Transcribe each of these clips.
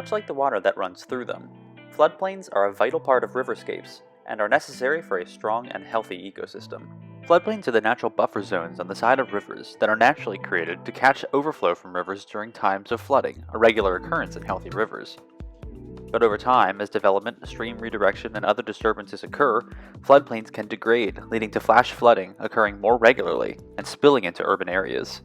much like the water that runs through them. Floodplains are a vital part of riverscapes and are necessary for a strong and healthy ecosystem. Floodplains are the natural buffer zones on the side of rivers that are naturally created to catch overflow from rivers during times of flooding, a regular occurrence in healthy rivers. But over time, as development, stream redirection, and other disturbances occur, floodplains can degrade, leading to flash flooding occurring more regularly and spilling into urban areas.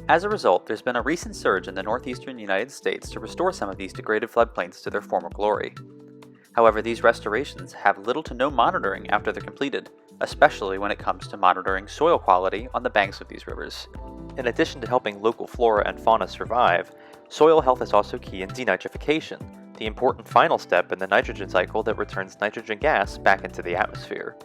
As a result, there's been a recent surge in the northeastern United States to restore some of these degraded floodplains to their former glory. However, these restorations have little to no monitoring after they're completed, especially when it comes to monitoring soil quality on the banks of these rivers. In addition to helping local flora and fauna survive, soil health is also key in denitrification, the important final step in the nitrogen cycle that returns nitrogen gas back into the atmosphere.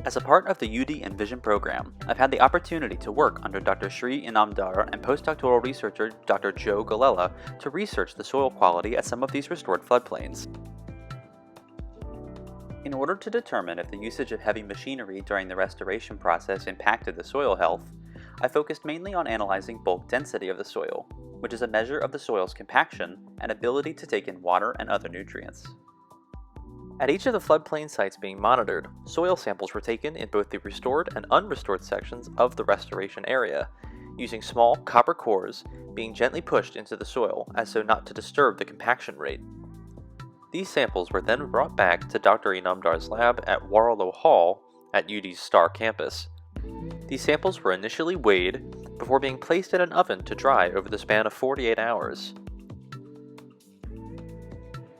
As a part of the UD Envision Program, I've had the opportunity to work under Dr. Shreeram Inamdar and postdoctoral researcher Dr. Joe Galella to research the soil quality at some of these restored floodplains. In order to determine if the usage of heavy machinery during the restoration process impacted the soil health, I focused mainly on analyzing bulk density of the soil, which is a measure of the soil's compaction and ability to take in water and other nutrients. At each of the floodplain sites being monitored, soil samples were taken in both the restored and unrestored sections of the restoration area, using small copper cores being gently pushed into the soil as so not to disturb the compaction rate. These samples were then brought back to Dr. Inamdar's lab at Warlow Hall at UD's Star campus. These samples were initially weighed before being placed in an oven to dry over the span of 48 hours.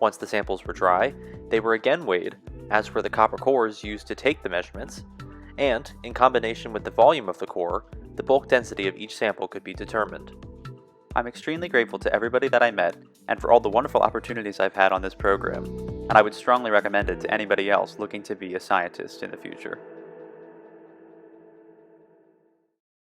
Once the samples were dry, they were again weighed, as were the copper cores used to take the measurements, and, in combination with the volume of the core, the bulk density of each sample could be determined. I'm extremely grateful to everybody that I met, and for all the wonderful opportunities I've had on this program, and I would strongly recommend it to anybody else looking to be a scientist in the future.